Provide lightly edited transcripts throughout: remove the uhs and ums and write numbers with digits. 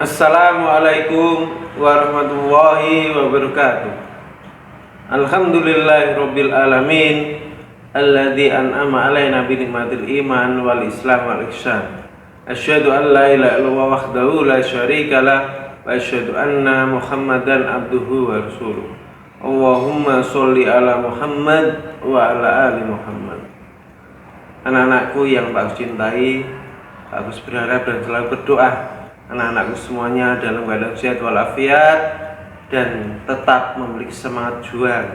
Assalamualaikum warahmatullahi wabarakatuh. Alhamdulillahirabbil alamin alladzi an'ama 'alaina bi nikmatil iman wal islam wal ihsan. Asyhadu an la ilaha illallah wahdahu la syarikalah wa asyhadu anna Muhammadan abduhu wa rasuluh. Allahumma sholli ala Muhammad wa ala ali Muhammad. Anak-anakku yang Pak Agus cintai, Pak Agus berharap dan selalu berdoa anak-anakku semuanya dalam keadaan sehat walafiat dan tetap memiliki semangat juang.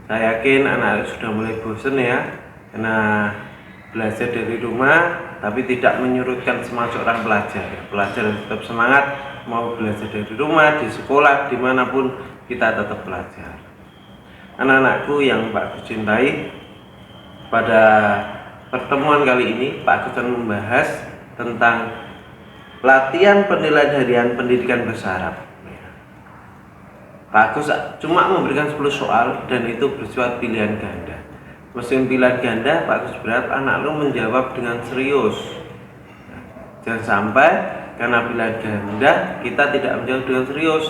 Saya yakin anak-anak sudah mulai bosan ya, karena belajar dari rumah, tapi tidak menyurutkan semangat seorang pelajar. Pelajar tetap semangat, mau belajar dari rumah, di sekolah, dimanapun kita tetap belajar. Anak-anakku yang Pak Agus cintai, pada pertemuan kali ini Pak Agus akan membahas tentang latihan penilaian harian pendidikan bersyarat. Pak Agus cuma memberikan 10 soal dan itu bersifat pilihan ganda. Meski pilihan ganda, Pak Agus berharap anak lo menjawab dengan serius. Jangan sampai karena pilihan ganda kita tidak menjawab dengan serius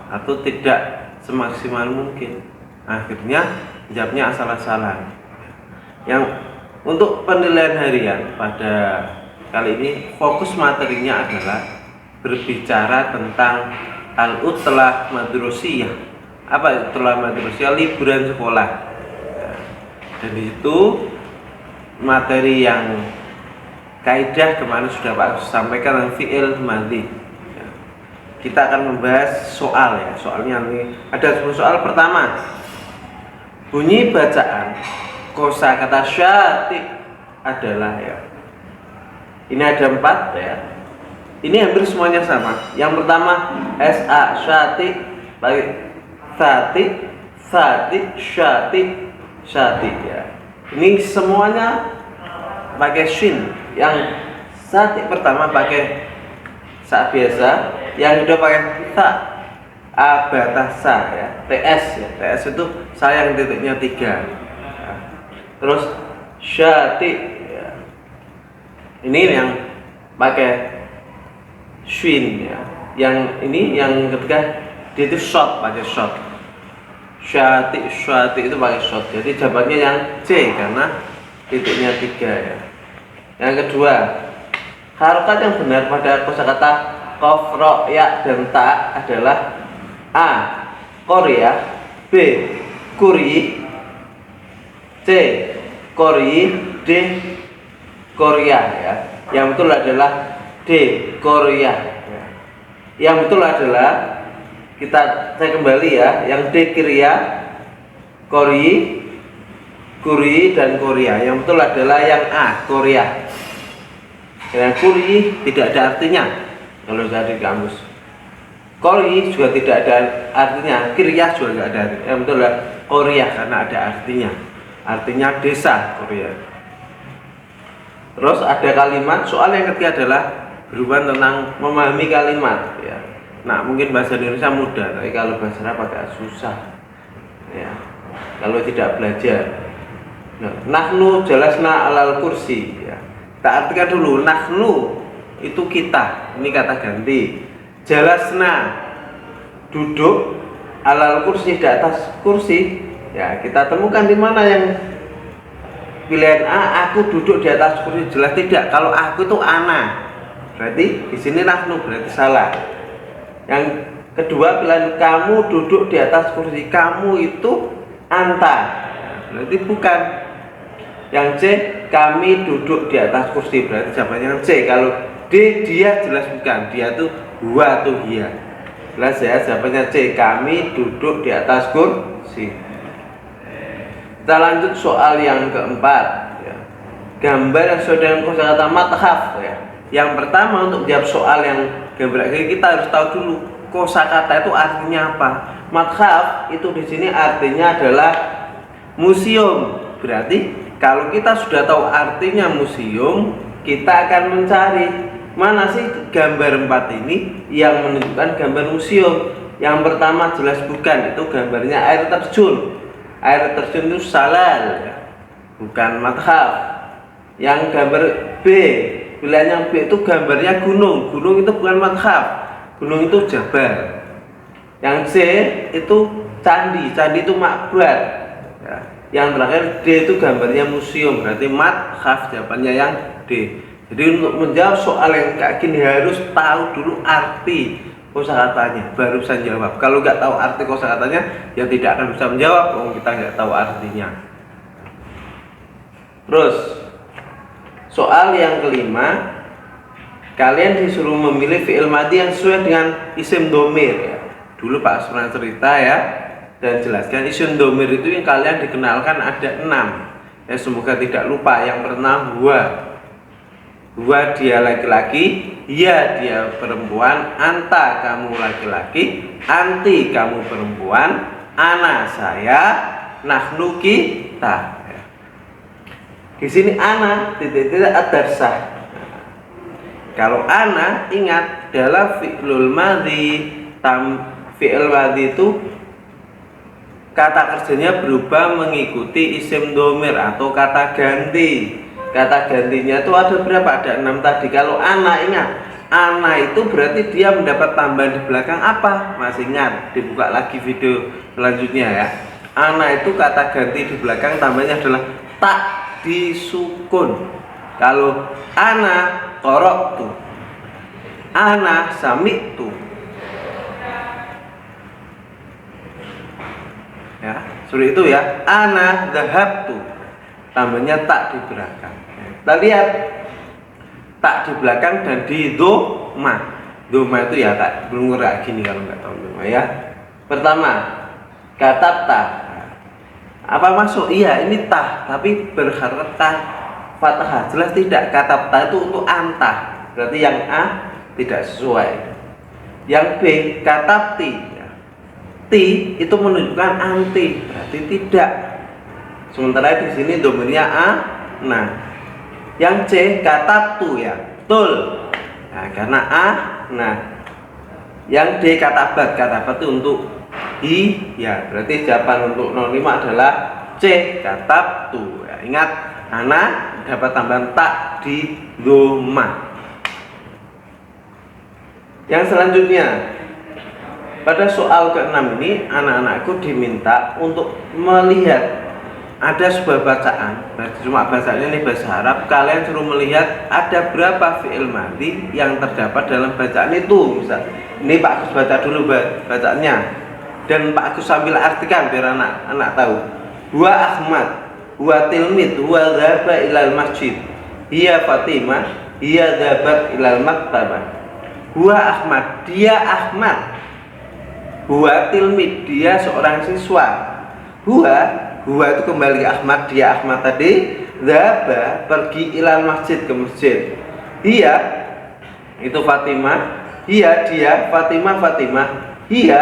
atau tidak semaksimal mungkin. Akhirnya jawabnya asal-asalan. Yang untuk penilaian harian pada kali ini fokus materinya adalah berbicara tentang al-utlah madrusiyah. Apa utlah madrusiyah? Liburan sekolah. Dan itu materi yang kaidah kemarin sudah Pak Agus sampaikan tentang fi'il madhi. Kita akan membahas soal ya. Soalnya ini ada 10 soal. Pertama, bunyi bacaan kosakata syati adalah ya. Ini ada 4 ya. Ini hampir semuanya sama. Yang pertama sa syati, baik sati, sati, syati, syati ya. Ini semuanya pakai shin. Yang sati pertama pakai sa biasa, yang kedua pakai sa abatasa ya. TS ya. TS itu sayang titiknya 3. Ya. Terus syati. Ini yang pakai shin ya. Yang ini yang ketiga dia itu short, pakai short. Syati, syati itu pakai short. Jadi jawabannya yang C karena titiknya 3 ya. Yang kedua, harokat yang benar pada kosakata qaf, ra, ya dan ta adalah A. Korea, B. Kuri, C. Kori, D. Korea ya. Yang betul adalah D. Korea ya. Yang betul adalah saya kembali ya. Yang D. Korea, Kori, Kuri dan Korea. Yang betul adalah yang A. Korea. Yang Kuri tidak ada artinya kalau dari kamus. Kori juga tidak ada artinya. Korea juga tidak ada artinya. Yang betul adalah Korea karena ada artinya. Artinya desa Korea. Terus ada kalimat, soal yang ketiga adalah berhubungan tentang memahami kalimat ya. Nah, mungkin bahasa Indonesia mudah, tapi kalau bahasa Arab agak susah ya. Kalau tidak belajar. Nah, nahnu jalasna alal kursi ya. Kita artikan dulu, nahnu itu kita, ini kata ganti. Jalasna duduk, alal kursi di atas kursi. Ya, kita temukan di mana yang pilihan A, aku duduk di atas kursi, jelas tidak. Kalau aku itu ana, berarti di sini nahnu, berarti salah. Yang kedua pilihan kamu duduk di atas kursi, kamu itu anta, berarti bukan. Yang C, kami duduk di atas kursi, berarti jawabannya yang C. Kalau D, dia jelas bukan, dia itu huwa atau hiya. Jelas ya, jawabannya C, kami duduk di atas kursi. Kita lanjut soal yang keempat ya. Gambar yang sesuai dengan kosakata mathaf ya. Yang pertama untuk menjawab soal yang gambar ini kita harus tahu dulu kosakata itu artinya apa. Mathaf itu di sini artinya adalah museum. Berarti kalau kita sudah tahu artinya museum, kita akan mencari mana sih gambar 4 ini yang menunjukkan gambar museum. Yang pertama jelas bukan, itu gambarnya air terjun. Air terjun itu salal ya, bukan mathaf. Yang gambar B Pilihan yang B itu gambarnya gunung. Gunung itu bukan madhab, gunung itu jabal. Yang C itu candi, candi itu makbar ya. Yang terakhir D itu gambarnya museum, berarti madhab. Jawabannya yang D. Jadi untuk menjawab soal yang kayak gini harus tahu dulu arti kosakatanya, baru bisa jawab. Kalau nggak tahu arti kosakatanya, ya tidak akan bisa menjawab. Kalau kita nggak tahu artinya. Terus soal yang kelima, kalian disuruh memilih fi'il madhi yang sesuai dengan isim domir ya. Dulu Pak pernah cerita ya dan jelaskan isim domir itu yang kalian dikenalkan ada 6 ya, semoga tidak lupa. Yang pertama huwa dia laki-laki, ya dia perempuan, anta kamu laki-laki, anti kamu perempuan, ana saya, nahnu kita. Di sini ana titik-titik ad-darsah. Kalau ana ingat adalah fi'lul madhi. Fi'il madhi itu kata kerjanya berubah mengikuti isim domir atau kata ganti. Kata gantinya itu ada berapa? Ada 6 tadi. Kalau ana ingat, ana itu berarti dia mendapat tambahan di belakang apa? Masih ingat? Dibuka lagi video selanjutnya ya. Ana itu kata ganti di belakang tambahnya adalah tak disukun. Kalau ana qara'tu, ana sami'tu ya, seperti itu ya. Ana dhahabtu tambahnya tak di belakang. Kita lihat tak di belakang dan di doma. Doma itu ya tak belum gerak gini kalau nggak tahu doma ya. Pertama katabta, apa masuk? Iya ini tah tapi berharap fathah. Jelas tidak, katabta itu untuk anta, berarti yang A tidak sesuai. Yang B katabti ya. Ti itu menunjukkan anti, berarti tidak. Sementara di sini domirnya A. Nah, yang C katabtu ya, betul. Nah, karena A. Nah, yang D katabat, katabat itu untuk I ya, berarti jawaban untuk 05 adalah C katabtu ya. Ingat, ana dapat tambahan tak di doma. Yang selanjutnya, pada soal ke-6 ini anak-anakku diminta untuk melihat ada sebuah bacaan, cuma bacanya ini bahasa Arab. Kalian suruh melihat ada berapa fi'il madhi yang terdapat dalam bacaan itu. Misal, ini Pak Agus baca dulu bacaannya dan Pak Agus sambil artikan biar anak-anak tahu. Huwa Ahmad, huwa tilmid, huwa dhaba ilal masjid, hiya Fatimah, hiya dhabat ilal maktabah. Huwa Ahmad, dia Ahmad. Huwa tilmid, dia seorang siswa. Huwa itu kembali ke Ahmad, dia Ahmad tadi. Dhaba, pergi ilal masjid, ke masjid. Hiya itu Fatimah. Hiya dia, Fatimah. Hiya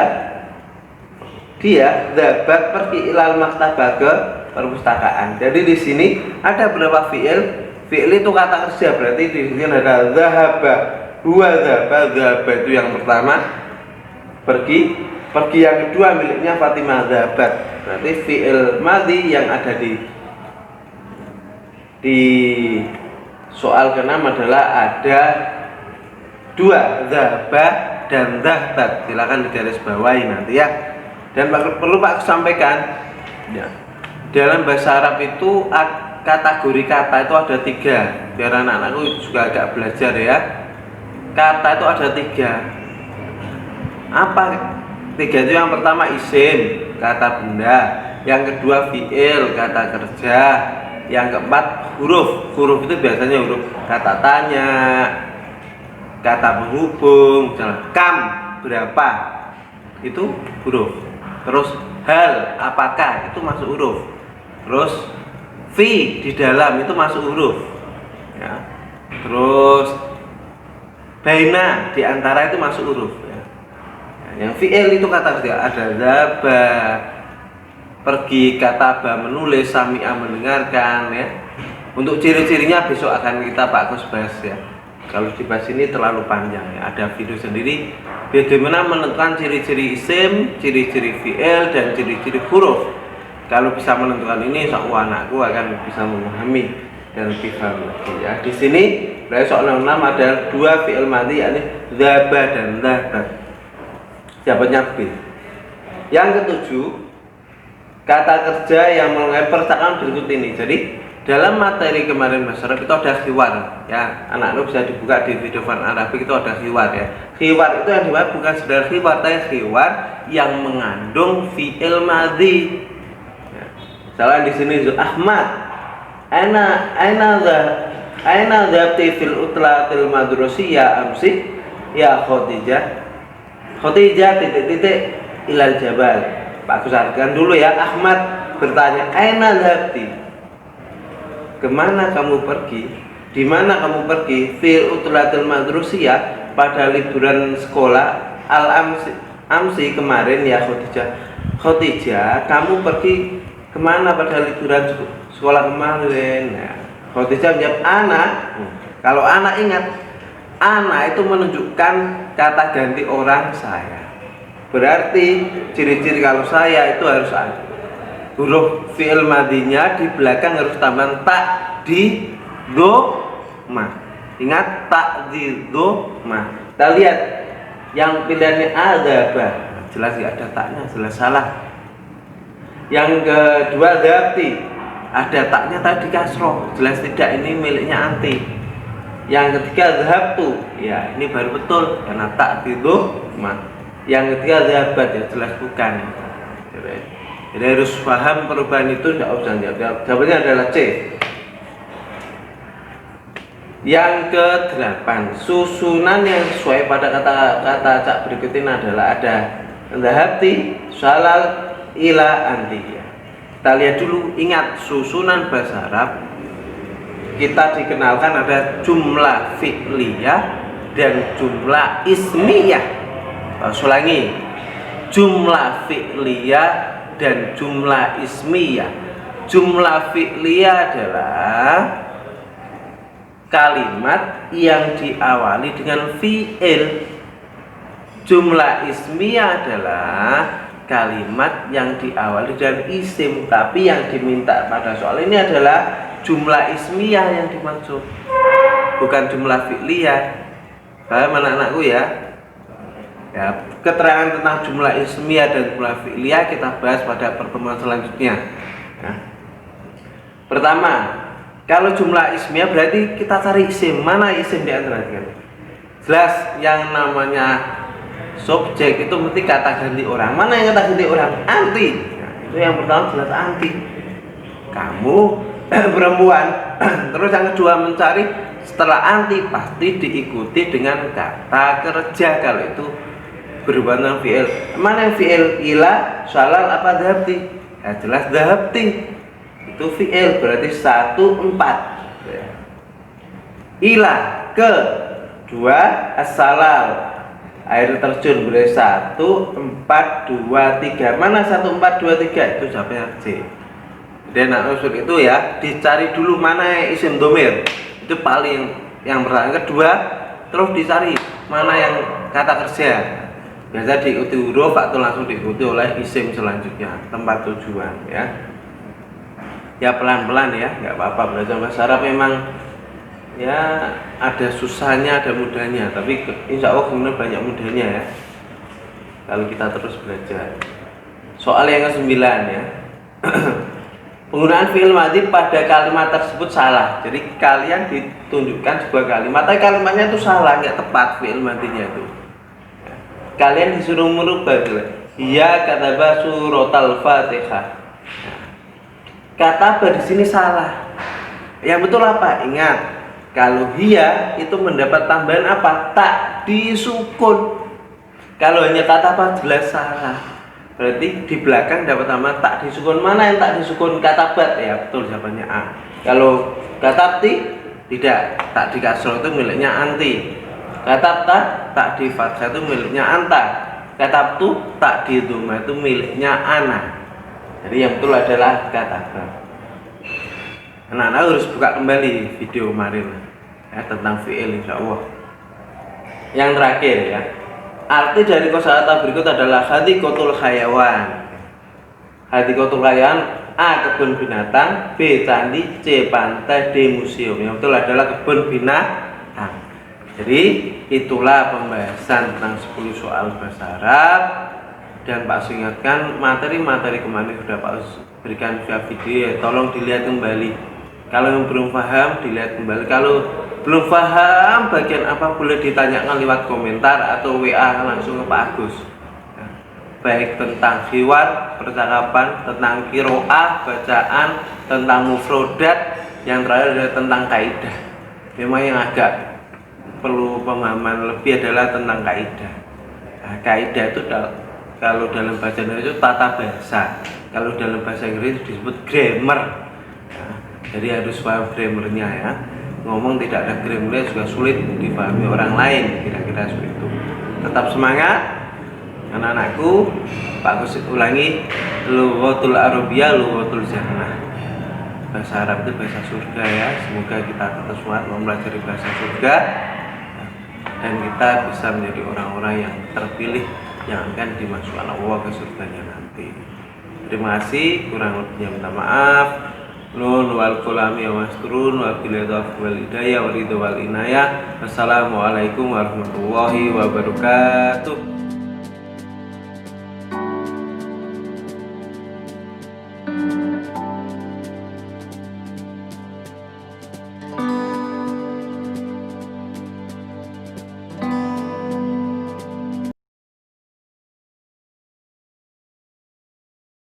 dia, dhabat, pergi ilal maktabah, ke perpustakaan. Jadi di sini ada berapa fi'il? Fi'il itu kata kerja, berarti di sini ada dhahaba. Huwa dhahaba itu yang pertama, pergi yang kedua miliknya Fatimah, dhahabat. Berarti fi'il madhi yang ada di soal ke-6 adalah ada 2, dhahaba dan dhahabat. Silakan digarisbawahi nanti ya. Dan perlu Pak sampaikan ya, dalam bahasa Arab itu kategori kata itu ada 3, biar anak-anakku juga agak belajar ya. Kata itu ada 3. Apa 3 itu? Yang pertama isim, kata benda. Yang kedua fi'il, kata kerja. Yang keempat huruf. Huruf itu biasanya huruf kata tanya, kata penghubung. Misalnya kam, berapa, itu huruf. Terus hal, apakah, itu masuk huruf. Terus fi, di dalam, itu masuk huruf ya. Terus baina, di antara, itu masuk huruf ya. Yang fi'il itu kata kerja, ada zaba, pergi, kataba, menulis, sami'a, mendengarkan ya. Untuk ciri-cirinya besok akan kita Pak Gus bahas ya. Kalau dibahas ini terlalu panjang ya, ada video sendiri bagaimana menentukan ciri-ciri isim, ciri-ciri fi'il, dan ciri-ciri huruf. Kalau bisa menentukan ini, insya Allah anakku akan bisa memahami dan lebih paham lagi ya. Di sini Berarti soal 6 ada dua fi'il madhi, yakni dzaba dan dzabat. Jawabannya B. Yang ketujuh, kata kerja yang melengkapi percakapan berikut ini. Jadi dalam materi kemarin masyarakat itu ada khiwar ya, anak-anak bisa dibuka di video Fan Arabic, itu ada khiwar ya. Khiwar itu yang dibuat bukan sekedar khiwar, tapi khiwar yang mengandung fi'il madhi ya. Misalnya di sini Ahmad, aina dzabti fil utlatil madrasiyah amsi ya Khadijah. Khadijah titik-titik ilal jabal. Pak Kusarkan dulu ya. Ahmad bertanya, aina dzabti, kemana kamu pergi? Di mana kamu pergi? Fil utlatil madrasiyah, pada liburan sekolah amsi kemarin ya Khadijah. Khadijah, kamu pergi kemana pada liburan sekolah kemarin? Nah, Khadijah menjawab anak. Kalau anak, ingat, anak itu menunjukkan kata ganti orang saya. Berarti ciri-ciri kalau saya itu harus ada huruf fi'il madhinya di belakang harus tambahan tak di dhammah. Ingat, tak di dhammah. Kita lihat yang pilihannya adzaba, jelas nggak ada taknya, jelas salah. Yang kedua dzabti, ada taknya tadi kasroh, jelas tidak, ini miliknya anti. Yang ketiga dzahabtu, ya ini baru betul karena tak di dhammah. Yang ketiga dzabat, ya jelas bukan. Jadi harus paham perubahan itu, tidak usah jawab. Jawabannya adalah C. Yang ke-8, susunan yang sesuai pada kata-kata cak berikut ini adalah ada dzahabti, salal, ila, anti. Kita lihat dulu, ingat susunan bahasa Arab kita dikenalkan ada jumlah fi'liyah dan jumlah ismiyah. Ulangi, jumlah fi'liyah dan jumlah ismiyah. Jumlah fi'liyah adalah kalimat yang diawali dengan fi'il. Jumlah ismiyah adalah kalimat yang diawali dengan isim. Tapi yang diminta pada soal ini adalah jumlah ismiyah yang dimaksud, bukan jumlah fi'liyah. Paham anak-anakku ya? Ya, keterangan tentang jumlah ismiyah dan jumlah fi'liyah kita bahas pada pertemuan selanjutnya ya. Pertama, kalau jumlah ismiyah berarti kita cari isim. Mana isim di antara tiga? Jelas yang namanya subjek itu mesti kata ganti orang. Mana yang kata ganti orang? Anti. Nah, itu yang pertama jelas anti. Kamu perempuan. Terus yang kedua mencari setelah anti pasti diikuti dengan kata kerja kalau itu berhubungan dengan fi'il. Mana yang fi'il? Ila, salal, apa dzahabti? Ya jelas dzahabti. Itu fi'il berarti 1, 4. Ila ke 2 as-salal, air terjun berarti 1, 4, 2, 3. Mana 1, 4, 2, 3? Itu jawabannya C. Dan usul itu ya dicari dulu mana isim domir, itu paling yang pertama. Kedua terus dicari mana yang kata kerja. Biasa diikuti huruf atau langsung diikuti oleh isim selanjutnya, tempat tujuan ya. Ya pelan-pelan ya, nggak apa-apa. Belajar bahasa Arab memang ya ada susahnya, ada mudahnya, tapi insya Allah kemudian banyak mudahnya ya kalau kita terus belajar. Soal yang ke-9 ya. Penggunaan fi'il madhi pada kalimat tersebut salah. Jadi kalian ditunjukkan sebuah kalimat, tapi kalimatnya itu salah, nggak tepat fi'il madhinya itu. Kalian disuruh merubah. Iya kataba suratul Fatihah. Kataba di sini salah. Yang betul apa? Ingat, kalau hiya itu mendapat tambahan apa? Tak disukun. Kalau hanya kata apa jelas salah. Berarti di belakang dapat tambahan tak disukun. Mana yang tak disukun? Katabat ya, betul jawabannya A. Kalau katabti tidak, tak di kasroh itu miliknya anti. Katabta tak di fathah itu miliknya anta. Katabtu tak di dhammah itu miliknya ana. Jadi yang betul adalah katabah. Anak-anak harus buka kembali video kemarin ya, tentang fi'il insya Allah. Yang terakhir ya, arti dari kosakata berikut adalah hadikotul hayawan. Hadikotul hayawan, A. Kebun binatang, B. Candi, C. Pantai, D. Museum. Yang betul adalah kebun Jadi itulah pembahasan tentang 10 soal bahasa Arab. Dan Pak Us ingatkan, materi-materi kemarin sudah Pak Us berikan via video ya, tolong dilihat kembali. Kalau yang belum paham dilihat kembali. Kalau belum paham bagian apa boleh ditanyakan lewat komentar atau WA langsung ke Pak Agus. Nah, baik tentang hiwar, percakapan, tentang kiroah, bacaan, tentang mufrodat, yang terakhir adalah tentang kaidah. Memang yang agak perlu pemahaman lebih adalah tentang kaidah. Nah, kaidah itu kalau dalam bahasa Indonesia itu tata bahasa, kalau dalam bahasa Inggris disebut grammar. Nah, jadi harus paham grammarnya ya. Ngomong tidak ada grammarnya juga sulit dipahami orang lain, kira-kira seperti itu. Tetap semangat anak-anakku. Pak Agus ulangi, lughatul Arabiyyah lughatul jannah. Bahasa Arab itu bahasa surga ya. Semoga kita tetap semangat mempelajari bahasa surga dan kita bisa menjadi orang-orang yang terpilih yang akan dimasukkan Allah ke surganya nanti. Terima kasih, kurang lebihnya minta maaf. Nun wal qalami wa masturun wa billahi taufiq wal hidayah wa ridha wal inayah. Wassalamualaikum warahmatullahi wabarakatuh.